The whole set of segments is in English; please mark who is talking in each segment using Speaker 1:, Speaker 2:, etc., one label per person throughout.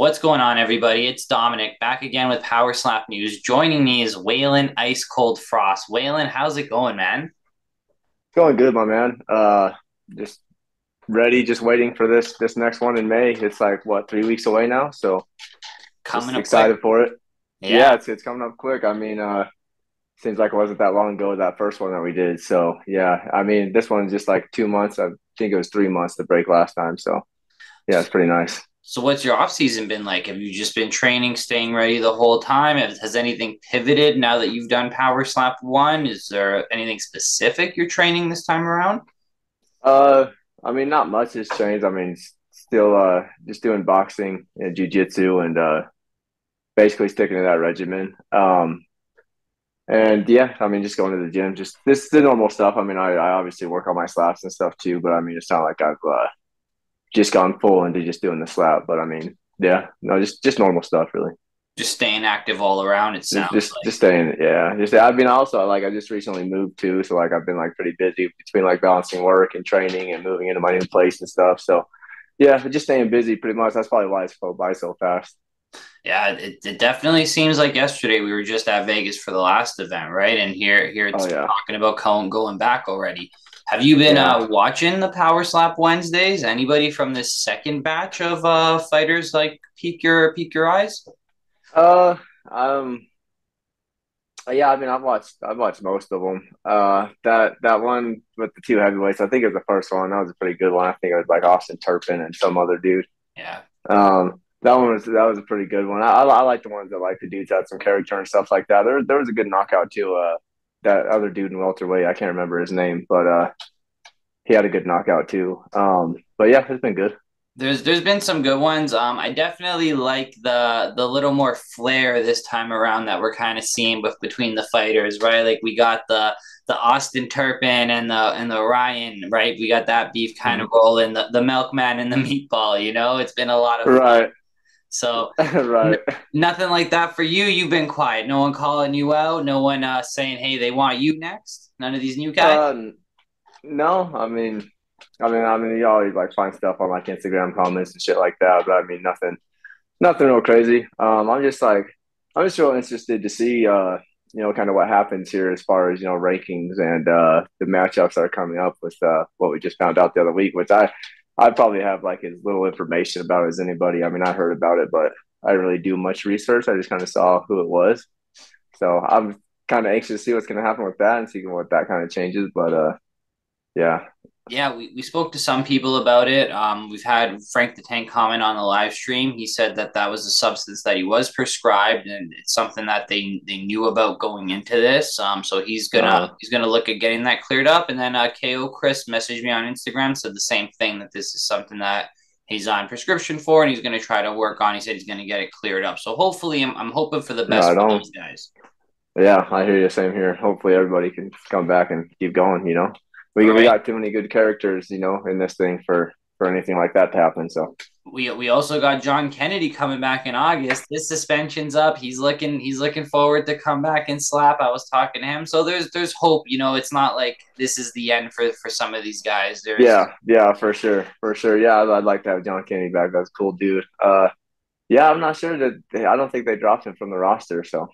Speaker 1: What's going on, everybody? It's Dominic back again with PowerSlap News. Joining me is Waylon Ice Cold Frost. Waylon, how's it going, man?
Speaker 2: Going good, my man. Just ready, just waiting for this next one in May. It's like what, 3 weeks away now, so
Speaker 1: Coming
Speaker 2: just
Speaker 1: up quick.
Speaker 2: excited for it. Yeah,
Speaker 1: Yeah.
Speaker 2: it's coming up quick. I mean, seems like it wasn't that long ago that first one that we did. So yeah, I mean, this one's just like 2 months. I think it was 3 months to break last time. So yeah, it's pretty nice.
Speaker 1: So, what's your off season been like? Have you just been training, staying ready the whole time? Has anything pivoted now that you've done PowerSlap 1? Is there anything specific you're training this time around?
Speaker 2: Uh, I mean, not much has changed. I mean, still just doing boxing and jujitsu and basically sticking to that regimen. And yeah, I mean, just going to the gym, just this the normal stuff. I mean, I obviously work on my slaps and stuff too, but I mean, it's not like I've just gone full into just doing the slap. But I mean, yeah, no, just normal stuff, really.
Speaker 1: Just staying active all around, it sounds
Speaker 2: Just staying, yeah. Just I mean, also like I just recently moved too, so like I've been like pretty busy between like balancing work and training and moving into my new place and stuff. So yeah, just staying busy pretty much. That's probably why it's flown by so fast.
Speaker 1: Yeah, it definitely seems like yesterday we were just at Vegas for the last event, right? And here
Speaker 2: Oh
Speaker 1: it's
Speaker 2: yeah,
Speaker 1: talking about going back already. Have you been
Speaker 2: yeah.
Speaker 1: watching the Power Slap Wednesdays? Anybody from this second batch of fighters like pique your eyes?
Speaker 2: Uh, um, yeah, I mean, I've watched most of them. That one with the two heavyweights, I think it was the first one. That was a pretty good one. I think it was like Austin Turpin and some other dude.
Speaker 1: Yeah.
Speaker 2: That was a pretty good one. I like the ones that like the dudes had some character and stuff like that. There was a good knockout too. That other dude in welterweight, I can't remember his name, but he had a good knockout too. But yeah, it's been good.
Speaker 1: There's been some good ones. I definitely like the little more flair this time around that we're kind of seeing with between the fighters, right? Like we got the Austin Turpin and the Ryan, right? We got that beef kind of
Speaker 2: Mhm.
Speaker 1: rolling, the milkman and the meatball, It's been a lot of fun.
Speaker 2: Right,
Speaker 1: So n
Speaker 2: right.
Speaker 1: nothing like that for you. You've been quiet. No one calling you out. No one saying, "Hey, they want you next." None of these new guys.
Speaker 2: Uh, no, I mean, you always like find stuff on like Instagram comments and shit like that, but I mean, nothing real crazy. I'm just real interested to see, kind of what happens here as far as rankings and the matchups that are coming up with what we just found out the other week, which I probably have like as little information about as anybody. I mean, I heard about it, but I didn't really do much research. I just kind of saw who it was, so I'm kind of anxious to see what's going to happen with that and see what that kind of changes. But yeah,
Speaker 1: Yeah, we spoke to some people about it. We've had Frank the Tank comment on the live stream. He said that that was a substance that he was prescribed, and it's something that they knew about going into this. So he's gonna look at getting that cleared up. And then KO Chris messaged me on Instagram, said the same thing, that this is something that he's on prescription for, and he's gonna try to work on. He said he's gonna get it cleared up. So hopefully, I'm hoping for the best
Speaker 2: right
Speaker 1: for
Speaker 2: on.
Speaker 1: those guys.
Speaker 2: Yeah, I hear you. Same here. Hopefully, everybody can come back and keep going. We
Speaker 1: Right.
Speaker 2: got too many good characters, in this thing for anything like that to happen. So
Speaker 1: We also got John Kennedy coming back in August. His suspension's up. He's looking forward to come back and slap. I was talking to him, so there's hope. It's not like this is the end for some of these guys. There's
Speaker 2: yeah, for sure, for sure. Yeah, I'd like to have John Kennedy back. That's a cool dude. Yeah, I'm not sure that I don't think they dropped him from the roster. So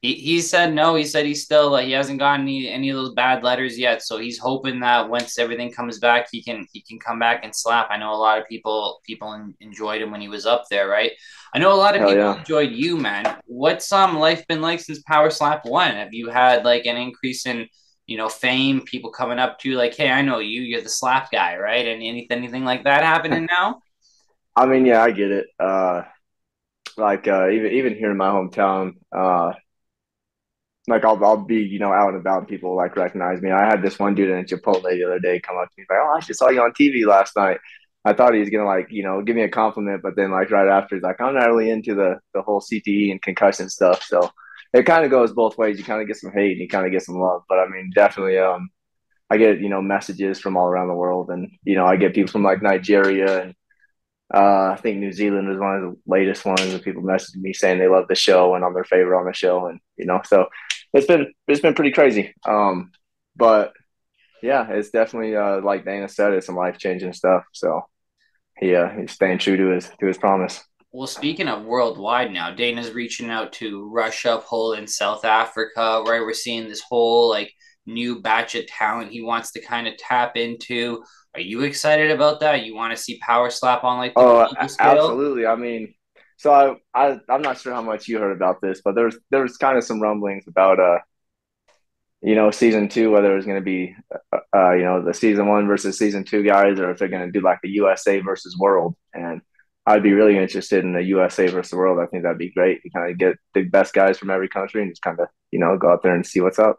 Speaker 1: he said no. He said he's still he hasn't gotten any of those bad letters yet. So he's hoping that once everything comes back, he can come back and slap. I know a lot of people enjoyed him when he was up there, right? I know a lot of
Speaker 2: hell
Speaker 1: people
Speaker 2: yeah.
Speaker 1: enjoyed you, man. What's life been like since Power Slap One? Have you had like an increase in fame? People coming up to you like, hey, I know you. You're the slap guy, right? And anything like that happening now?
Speaker 2: I mean, yeah, I get it. Like even here in my hometown, like I'll be out and about and people like recognize me. I had this one dude in Chipotle the other day come up to me like, "Oh, I just saw you on TV last night." I thought he was gonna like give me a compliment, but then like right after he's like, "I'm not really into the whole CTE and concussion stuff." So it kind of goes both ways. You kind of get some hate and you kind of get some love. But I mean, definitely, I get messages from all around the world, and I get people from like Nigeria and I think New Zealand was one of the latest ones, and people messaged me saying they love the show and I'm their favorite on the show, and so it's been pretty crazy. But yeah, it's definitely like Dana said, it's some life changing stuff. So he's staying true to his promise.
Speaker 1: Well, speaking of worldwide now, Dana's reaching out to Russia, Poland, South Africa, right? We're seeing this whole like new batch of talent he wants to kind of tap into. Are you excited about that? You want to see PowerSlap on like the
Speaker 2: Oh,
Speaker 1: global scale?
Speaker 2: absolutely. I mean, so I'm not sure how much you heard about this, but there's kind of some rumblings about season two, whether it's going to be the season one versus season two guys, or if they're going to do like the USA versus World. And I'd be really interested in the USA versus World. I think that'd be great to kind of get the best guys from every country and just kind of go out there and see what's up.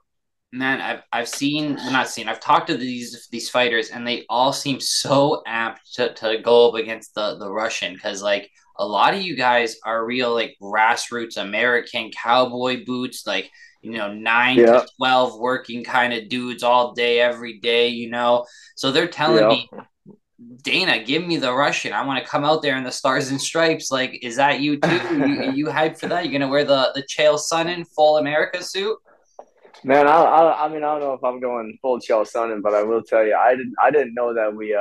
Speaker 1: Man, I've seen, well, not seen, I've talked to these fighters, and they all seem so amped to go up against the Russian, because like a lot of you guys are real like grassroots American cowboy boots, like 9 to
Speaker 2: Yeah,
Speaker 1: 12 working kind of dudes all day every day. So they're telling
Speaker 2: yeah.
Speaker 1: me, Dana, give me the Russian. I want to come out there in the stars and stripes. Like, is that you too? You hyped for that? You're gonna wear the Chael Sonnen full America suit?
Speaker 2: Man, I mean, I don't know if I'm going full Chael Sonnen, but I will tell you, I didn't know that we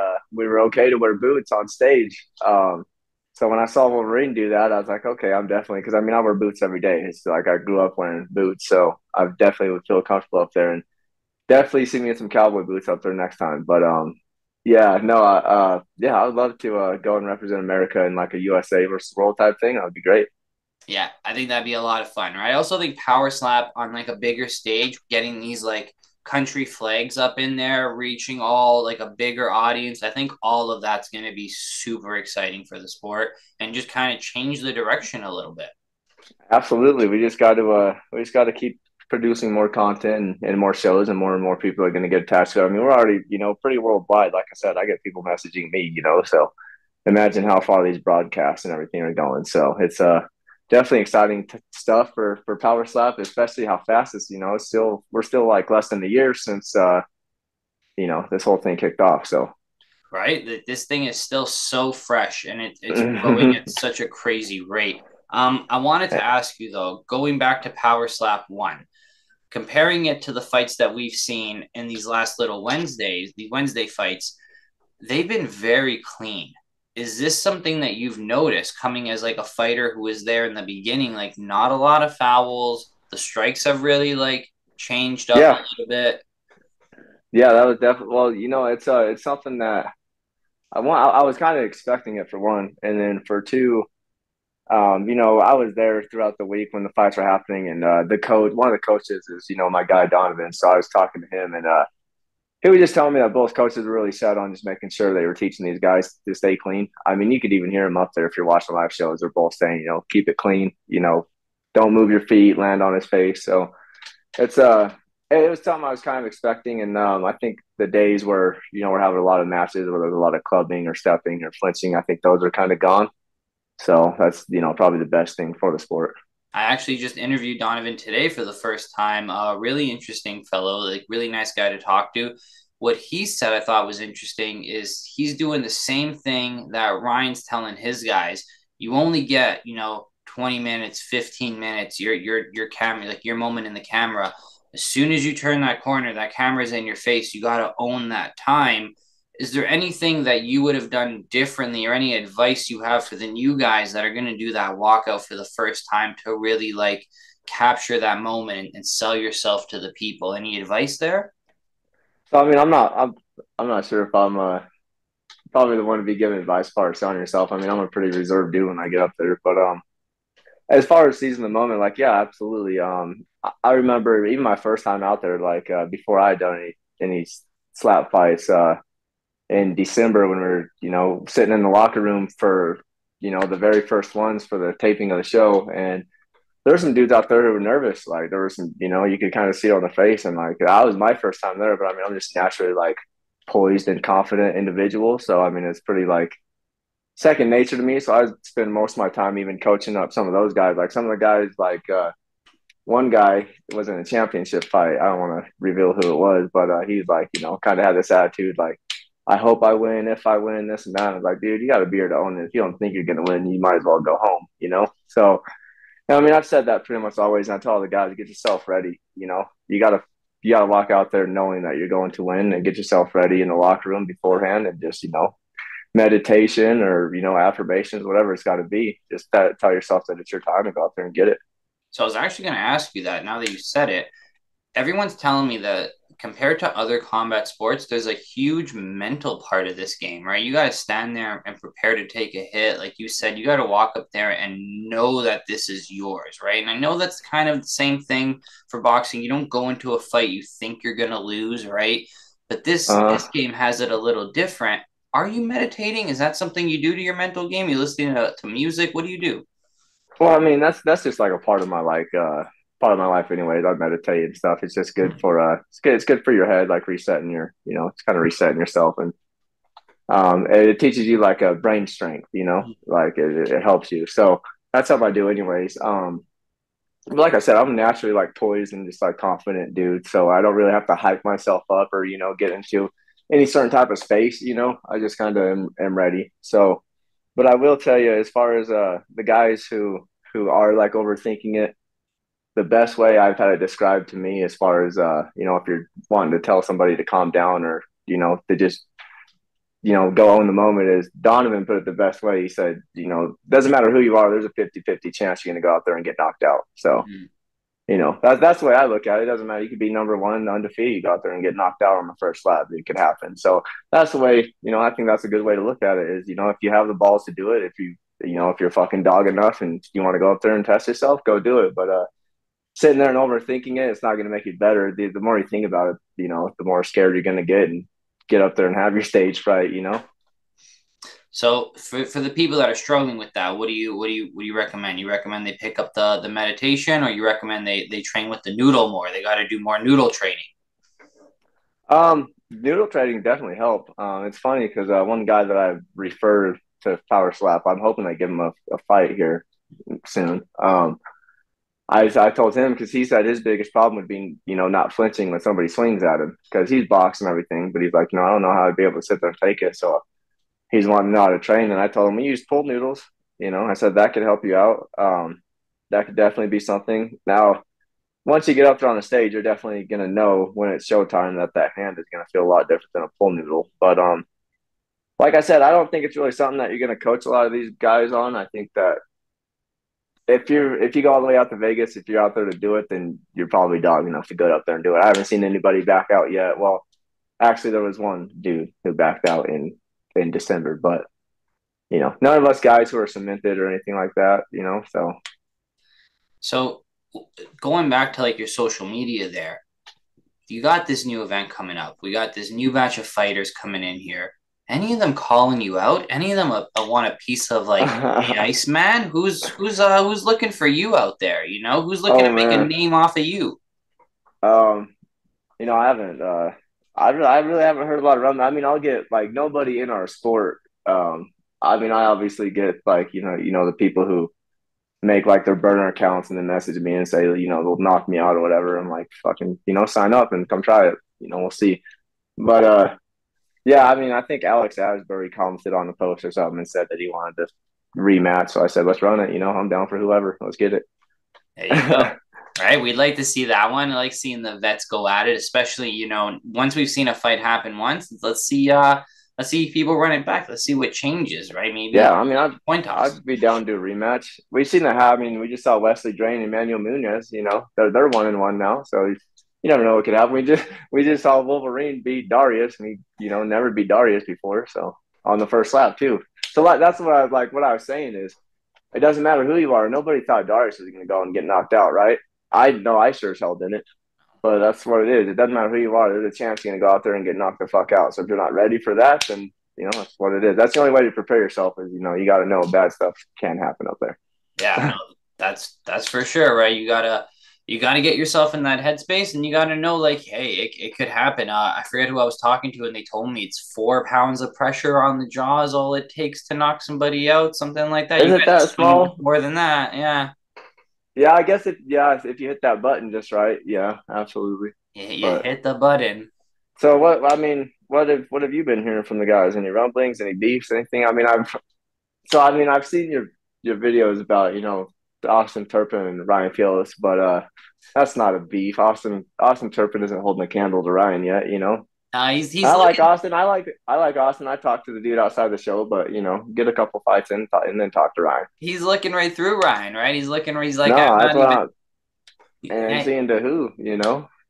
Speaker 2: were okay to wear boots on stage. So when I saw Wolverine do that, I was like, okay, I'm definitely, because I mean, I wear boots every day. It's like I grew up wearing boots, so I definitely would feel comfortable up there, and definitely see me in some cowboy boots up there next time. But yeah, no, yeah, I would love to go and represent America in like a USA versus world type thing. That would be great.
Speaker 1: Yeah, I think that'd be a lot of fun, right? I also think Power Slap on like a bigger stage, getting these like country flags up in there, reaching all like a bigger audience. I think all of that's going to be super exciting for the sport and just kind of change the direction a little bit.
Speaker 2: Absolutely. We just got to keep producing more content and more shows, and more people are going to get attached to it. I mean, we're already, pretty worldwide. Like I said, I get people messaging me, so imagine how far these broadcasts and everything are going. So it's definitely exciting stuff for Power Slap, especially how fast it's still we're still like less than a year since this whole thing kicked off. So
Speaker 1: Right? That this thing is still so fresh and it's growing at such a crazy rate. I wanted to ask you though, going back to Power Slap 1, comparing it to the fights that we've seen in these last little Wednesdays, the Wednesday fights, they've been very clean. Is this something that you've noticed coming as like a fighter who was there in the beginning? Like not a lot of fouls. The strikes have really like changed up a
Speaker 2: yeah,
Speaker 1: little bit.
Speaker 2: yeah, that was definitely well, it's something that I was kind of expecting it for one, and then for two, I was there throughout the week when the fights were happening, and one of the coaches is, my guy Donovan. So I was talking to him, and he was just telling me that both coaches were really set on just making sure they were teaching these guys to stay clean. I mean, you could even hear them up there if you're watching live shows. They're both saying, keep it clean, don't move your feet, land on his face. So it's it was something I was kind of expecting, and I think the days where we're having a lot of matches where there's a lot of clubbing or stepping or flinching, I think those are kind of gone. So that's probably the best thing for the sport.
Speaker 1: I actually just interviewed Donovan today for the first time. Really interesting fellow, like really nice guy to talk to. What he said I thought was interesting is he's doing the same thing that Ryan's telling his guys. You only get, 20 minutes, 15 minutes, your camera, like your moment in the camera. As soon as you turn that corner, that camera's in your face. You got to own that time. Is there anything that you would have done differently or any advice you have for the new guys that are going to do that walkout for the first time to really like capture that moment and sell yourself to the people? Any advice there?
Speaker 2: So I mean, I'm not sure if I'm probably the one to be giving advice as far as selling yourself. I mean, I'm a pretty reserved dude when I get up there, but as far as seizing the moment, like yeah, absolutely. I remember even my first time out there, like before I had done any slap fights in December when we were sitting in the locker room for the very first ones for the taping of the show, and there's some dudes out there who were nervous. Like there was some, you could kind of see it on the face, and like I was my first time there, but I mean I'm just naturally like poised and confident individual, so I mean it's pretty like second nature to me. So I spend most of my time even coaching up some of those guys. Like some of the guys, like one guy was in a championship fight. I don't want to reveal who it was, but he's like, kind of had this attitude, like, I hope I win, if I win, this and that. I was like, dude, you got to be here to own it. If you don't think you're going to win, you might as well go home. So, I mean, I've said that pretty much always. And I tell all the guys, get yourself ready. You gotta walk out there knowing that you're going to win and get yourself ready in the locker room beforehand and just, meditation or, affirmations, whatever it's got to be. Just tell yourself that it's your time to go out there and get it.
Speaker 1: So I was actually going to ask you that now that you said it. Everyone's telling me that compared to other combat sports, there's a huge mental part of this game, right? You got to stand there and prepare to take a hit. Like you said, you got to walk up there and know that this is yours, right? And I know that's kind of the same thing for boxing. You don't go into a fight you think you're going to lose, right? But this
Speaker 2: Uh,
Speaker 1: game has it a little different. Are you meditating? Is that something you do to your mental game? You listening to music? What do you do?
Speaker 2: well, I mean, that's just like a part of my part of my life anyways. I meditate and stuff. It's just good for it's good for your head, like resetting it's kind of resetting yourself, and it teaches you like a brain strength, like it helps you. So that's how I do anyways. But like I said, I'm naturally like poised and just like confident dude. So I don't really have to hype myself up or, get into any certain type of space, I just kind of am ready. So, but I will tell you, as far as the guys who are like overthinking it, the best way I've had it described to me, as far as if you're wanting to tell somebody to calm down or, to just go in the moment, is Donovan put it the best way. He said, doesn't matter who you are, there's a 50-50 chance you're going to go out there and get knocked out. So,
Speaker 1: Mm-hmm.
Speaker 2: that's the way I look at it. It doesn't matter. You could be number one undefeated, you go out there and get knocked out on the first lap. It could happen. So that's the way, I think that's a good way to look at it is, if you have the balls to do it, if you're fucking dog enough and you want to go up there and test yourself, go do it. But, sitting there and overthinking it, it's not going to make you better. The more you think about it, the more scared you're going to get and get up there and have your stage fright.
Speaker 1: So for the people that are struggling with that, what do you recommend? You recommend they pick up the meditation, or you recommend they train with the noodle more? They got to do more noodle training.
Speaker 2: Noodle trading definitely help. It's funny because one guy that I referred to PowerSlap, I'm hoping they give him a fight here soon. I told him, because he said his biggest problem would be, not flinching when somebody swings at him, because he's boxing and everything, but he's like, I don't know how I'd be able to sit there and take it. So he's wanting to know how to train. And I told him, we use pool noodles. I said that could help you out. That could definitely be something. Now, once you get up there on the stage, you're definitely going to know when it's showtime that hand is going to feel a lot different than a pool noodle. But like I said, I don't think it's really something that you're going to coach a lot of these guys on. I think that if you go all the way out to Vegas, if you're out there to do it, then you're probably dog enough to go up there and do it. I haven't seen anybody back out yet. Well, actually, there was one dude who backed out in December, but none of us guys who are cemented or anything like that. So
Speaker 1: So going back to like your social media there, you got this new event coming up. We got this new batch of fighters coming in here. Any of them calling you out? Any of them want a piece of like the Iceman? Who's looking for you out there? Who's looking
Speaker 2: oh
Speaker 1: to make a
Speaker 2: man,
Speaker 1: name off of you?
Speaker 2: um, I haven't. I really haven't heard a lot around. I mean, I'll get like nobody in our sport. I mean, I obviously get like the people who make like their burner accounts and then message me and say, they'll knock me out or whatever. I'm like, fucking, sign up and come try it. We'll see. But yeah, I mean, I think Alex Asbury commented on the post or something and said that he wanted to rematch. So I said, let's run it. I'm down for whoever. Let's get it.
Speaker 1: There you go. Right, we'd like to see that one. I like seeing the vets go at it, especially once we've seen a fight happen once. Let's see people run it back. Let's see what changes. Right, maybe
Speaker 2: Yeah, I mean,
Speaker 1: point toss.
Speaker 2: I'd be down to do a rematch. We've seen that happen. I mean, we just saw Wesley Drain and Emmanuel Munoz. They're 1-1 now, so you never know what could happen. We just saw Wolverine beat Darius, and he never beat Darius before, so on the first lap too. So like that's what I like. What I was saying is, it doesn't matter who you are. Nobody thought Darius was going to go and get knocked out, right? I know I sure as hell didn't. But that's what it is. It doesn't matter who you are. There's a chance you're going to go out there and get knocked the fuck out. So if you're not ready for that, then, that's what it is. That's the only way to prepare yourself is, you got to know bad stuff can happen up there.
Speaker 1: Yeah, no, that's for sure, right? You gotta get yourself in that headspace, and you gotta know, like, hey, it could happen. I forget who I was talking to, and they told me it's 4 pounds of pressure on the jaw is all it takes to knock somebody out, something like that.
Speaker 2: Is
Speaker 1: You
Speaker 2: it
Speaker 1: guys
Speaker 2: that
Speaker 1: are swinging
Speaker 2: small?
Speaker 1: more than that, yeah.
Speaker 2: Yeah, I guess if you hit that button just right, yeah, absolutely.
Speaker 1: You
Speaker 2: But
Speaker 1: hit the button.
Speaker 2: so I mean, what have you been hearing from the guys? Any rumblings, any beefs, anything? I've seen your videos about, Austin Turpin and Ryan Phillips, but that's not a beef. Austin Turpin isn't holding a candle to Ryan yet.
Speaker 1: He's
Speaker 2: I like
Speaker 1: looking.
Speaker 2: Austin. I like Austin. I talked to the dude outside the show, but get a couple fights in and then talk to Ryan.
Speaker 1: He's looking right through Ryan, right? He's looking where he's like, I'm
Speaker 2: No, that's
Speaker 1: not
Speaker 2: what
Speaker 1: even.
Speaker 2: I'm and
Speaker 1: Hey,
Speaker 2: seeing to who.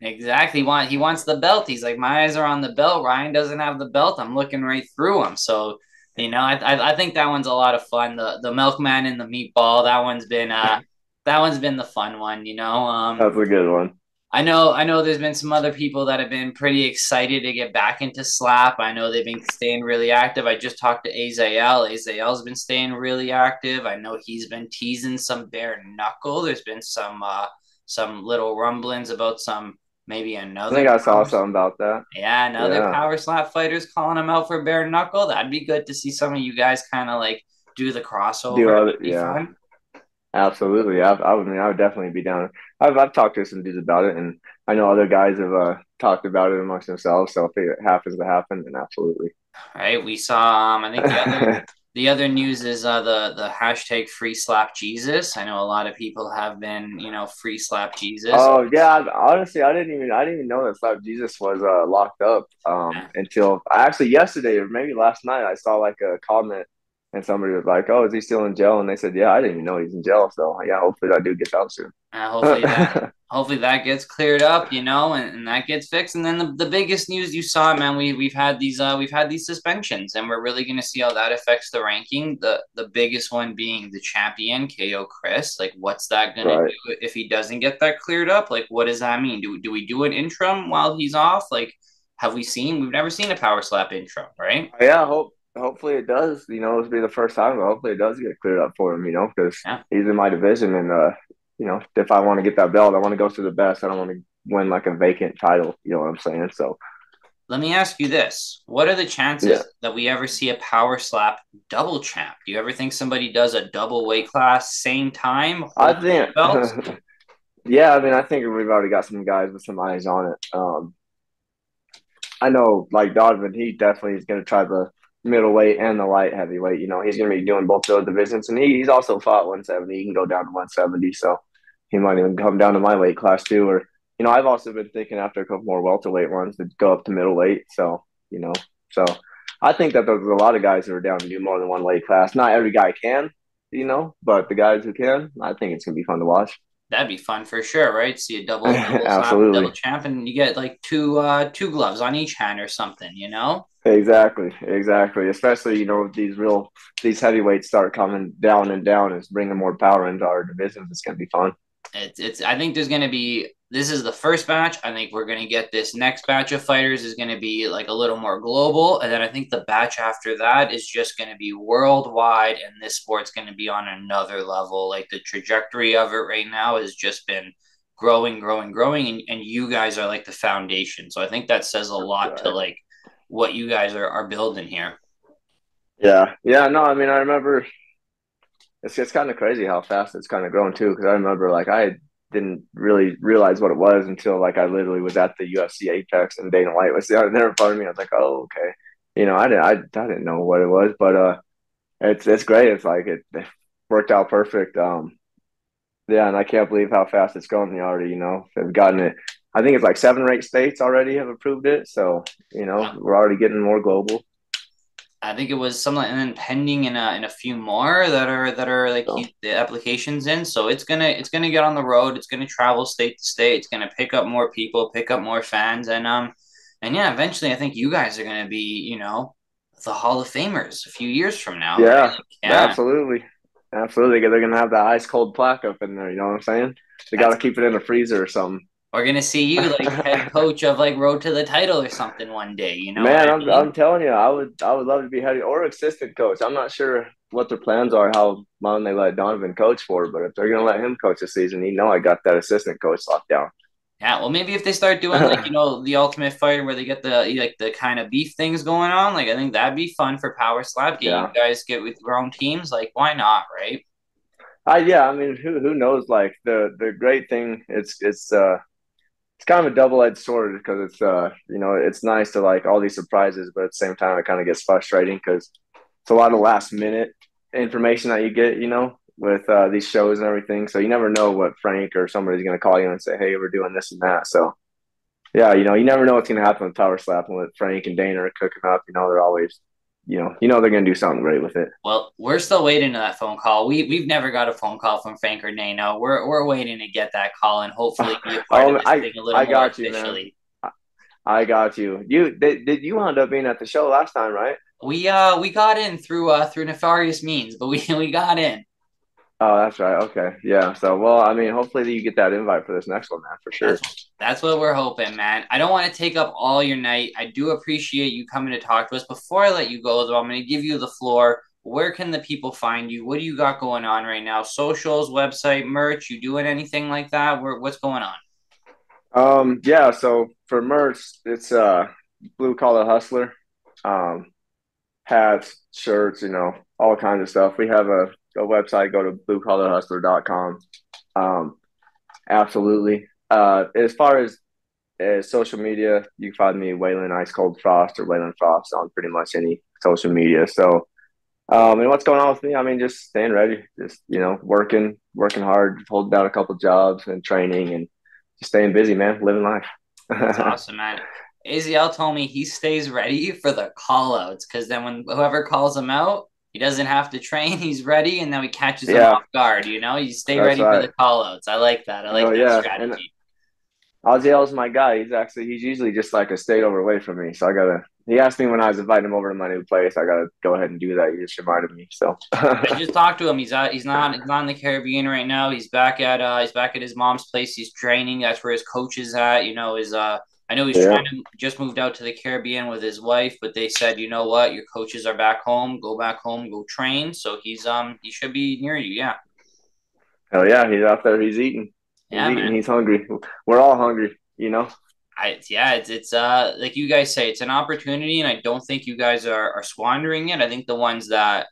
Speaker 1: exactly. He wants the belt. He's like, my eyes are on the belt. Ryan doesn't have the belt. I'm looking right through him. So, I think that one's a lot of fun. The milkman and the meatball. That one's been the fun one.
Speaker 2: That's a good one.
Speaker 1: I know there's been some other people that have been pretty excited to get back into slap. I know they've been staying really active. I just talked to Azael. Azael's been staying really active. I know he's been teasing some bare knuckle. There's been some little rumblings about some maybe
Speaker 2: I
Speaker 1: another
Speaker 2: think I saw
Speaker 1: power
Speaker 2: something about that.
Speaker 1: yeah, another
Speaker 2: Yeah.
Speaker 1: power slap fighters calling him out for bare knuckle. That'd be good to see some of you guys kind of like do the crossover.
Speaker 2: Do
Speaker 1: That'd
Speaker 2: other
Speaker 1: be
Speaker 2: yeah.
Speaker 1: fun.
Speaker 2: Absolutely. I would definitely be down. I've talked to some dudes about it, and I know other guys have talked about it amongst themselves. So if it happens to happen, then absolutely.
Speaker 1: Right? We saw I think the other news is the hashtag free slap Jesus. I know a lot of people have been, free slap Jesus.
Speaker 2: Oh yeah, honestly, I didn't even know that Slap Jesus was locked up
Speaker 1: Yeah.
Speaker 2: until actually yesterday or maybe last night. I saw like a comment and somebody was like, "Oh, is he still in jail?" And they said, "Yeah, I didn't even know he's in jail." So yeah, hopefully that dude gets out soon.
Speaker 1: Hopefully that gets cleared up, and that gets fixed. And then the biggest news you saw, man, we've had these suspensions, and we're really gonna see how that affects the ranking. The biggest one being the champion KO Chris. Like, what's that gonna
Speaker 2: Right.
Speaker 1: do if he doesn't get that cleared up? Like, what does that mean? Do we do an interim while he's off? Like, we've never seen a power slap interim, right?
Speaker 2: Yeah, hopefully it does. This will be the first time, but hopefully it does get cleared up for him. Because
Speaker 1: Yeah.
Speaker 2: he's in my division, and if I want to get that belt, I want to go to the best. I don't want to win like a vacant title. You know what I'm saying? So
Speaker 1: Let me ask you this. What are the
Speaker 2: yeah,
Speaker 1: chances that we ever see a power slap double champ? Do you ever think somebody does a double weight class, same time,
Speaker 2: I
Speaker 1: hold both
Speaker 2: think,
Speaker 1: belts?
Speaker 2: yeah, I mean, I think we've already got some guys with some eyes on it. I know, like Donovan, he definitely is going to try the middleweight and the light heavyweight. He's going to be doing both those divisions, and he's also fought 170. He can go down to 170, so he might even come down to my weight class too. Or I've also been thinking after a couple more welterweight ones to go up to middleweight. So I think that there's a lot of guys who are down to do more than one weight class. Not every guy can, but the guys who can, I think it's going to be fun to watch.
Speaker 1: That'd be fun for sure, right? See a double slap and double
Speaker 2: Absolutely.
Speaker 1: champ, and you get like two gloves on each hand or something.
Speaker 2: Exactly. Especially, these heavyweights start coming down and down. It's bringing more power into our divisions. It's gonna be fun.
Speaker 1: It's I think there's gonna be this is the first batch. I think we're gonna get this next batch of fighters is gonna be like a little more global, and then I think the batch after that is just gonna be worldwide, and this sport's gonna be on another level. Like the trajectory of it right now has just been growing, growing, growing, and you guys are like the foundation. So I think that says a lot to
Speaker 2: Right.
Speaker 1: like what you guys are building here.
Speaker 2: Yeah. Yeah. No, I mean, I remember it's kind of crazy how fast it's kind of grown too. Because I remember like I didn't really realize what it was until like I literally was at the UFC Apex and Dana White was there in front of me. I was like, oh, okay. I didn't know what it was, but it's great. It's like it worked out perfect. Yeah, and I can't believe how fast it's going. They already, have gotten it. I think it's like 7 or 8 states already have approved it. So, we're already getting more global.
Speaker 1: I think it was something, and then pending in a few more that are like
Speaker 2: So,
Speaker 1: the applications in. So it's gonna get on the road. It's gonna travel state to state. It's gonna pick up more people, pick up more fans, and yeah, eventually I think you guys are gonna be the Hall of Famers a few years from now, right?
Speaker 2: yeah,
Speaker 1: Like, yeah,
Speaker 2: absolutely. Absolutely. They're going to have that ice cold plaque up in there. You know what I'm saying? They got
Speaker 1: that's
Speaker 2: to keep it in the freezer or something.
Speaker 1: we're gonna see you like head coach of like Road to the Title or something one day. You know what
Speaker 2: Man,
Speaker 1: I
Speaker 2: I'm
Speaker 1: mean?
Speaker 2: telling you, I would love to be head or assistant coach. I'm not sure what their plans are, how long they let Donovan coach for, but if they're going to let him coach the season, I got that assistant coach locked down.
Speaker 1: Yeah, well, maybe if they start doing like the Ultimate Fighter where they get the kind of beef things going on, like I think that'd be fun for Power Slap. Get you
Speaker 2: Yeah.
Speaker 1: guys get with your own teams, like why not, right?
Speaker 2: Yeah, I mean, who knows? Like the great thing, it's kind of a double edged sword because it's nice to like all these surprises, but at the same time, it kind of gets frustrating because it's a lot of last minute information that you get, with these shows and everything. So you never know what Frank or somebody's going to call you and say, "Hey, we're doing this and that." So Yeah, you never know what's gonna happen with PowerSlap and with Frank and Dana are cooking up. They're always, they're gonna do something great with it.
Speaker 1: Well, we're still waiting to that phone call. We've never got a phone call from Frank or Nano. We're waiting to get that call and hopefully be a part of
Speaker 2: Oh,
Speaker 1: this thing a little
Speaker 2: I
Speaker 1: more
Speaker 2: got you, man.
Speaker 1: officially.
Speaker 2: I got you. Did you wound up being at the show last time, right?
Speaker 1: We got in through nefarious means, but we got in.
Speaker 2: Oh, that's right. Okay. Yeah. So, well, I mean, hopefully you get that invite for this next one, man, for sure.
Speaker 1: That's that's what we're hoping, man. I don't want to take up all your night. I do appreciate you coming to talk to us. Before I let you go, though, I'm going to give you the floor. Where can the people find you? What do you got going on right now? Socials, website, merch? You doing anything like that? What's going on?
Speaker 2: Yeah, so for merch, it's Blue Collar Hustler. Um, hats, shirts, all kinds of stuff. We have a website, go to bluecollarhustler.com. Absolutely. As far as social media, you can find me Waylon Ice Cold Frost or Waylon Frost on pretty much any social media. So, and what's going on with me? I mean, just staying ready, just working hard, holding down a couple jobs and training, and just staying busy, man, living life.
Speaker 1: That's awesome, man. AZL told me he stays ready for the call outs because then when whoever calls him out, he doesn't have to train. He's ready, and then he catches them
Speaker 2: Yeah,
Speaker 1: off guard. You stay
Speaker 2: that's
Speaker 1: ready for
Speaker 2: right.
Speaker 1: the call outs. I like that. I like
Speaker 2: Hell
Speaker 1: that
Speaker 2: yeah. And
Speaker 1: strategy.
Speaker 2: Oziel's my guy. He's usually just like a state over away from me. So he asked me when I was inviting him over to my new place. I gotta go ahead and do that. You just reminded me. So
Speaker 1: I just talked to him. He's not in the Caribbean right now. He's back at his mom's place. He's training. That's where his coach is at. I know he's
Speaker 2: yeah.
Speaker 1: trying to just moved out to the Caribbean with his wife, but they said, you know what, your coaches are back home. Go back home, go train. So he should be near you. Yeah.
Speaker 2: Hell yeah, he's out there. He's eating. He's
Speaker 1: Yeah,
Speaker 2: eating.
Speaker 1: man.
Speaker 2: He's hungry. We're all hungry.
Speaker 1: It's like you guys say, it's an opportunity, and I don't think you guys are squandering it. I think the ones that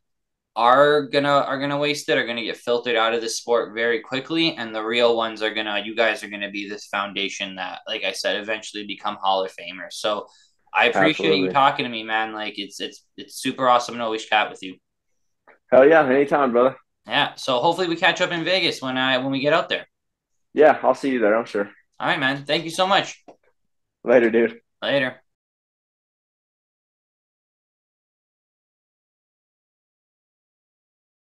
Speaker 1: are gonna waste it are gonna get filtered out of the sport very quickly, and the real ones you guys are gonna be this foundation that, like I said, eventually become Hall of Famers. So I appreciate you
Speaker 2: Absolutely.
Speaker 1: talking to me, man. Like it's super awesome to always chat with you.
Speaker 2: Hell yeah, anytime, brother.
Speaker 1: Yeah. So hopefully we catch up in Vegas when we get out there.
Speaker 2: Yeah, I'll see you there. I'm sure.
Speaker 1: All right, man. Thank you so much.
Speaker 2: Later, dude.
Speaker 1: Later.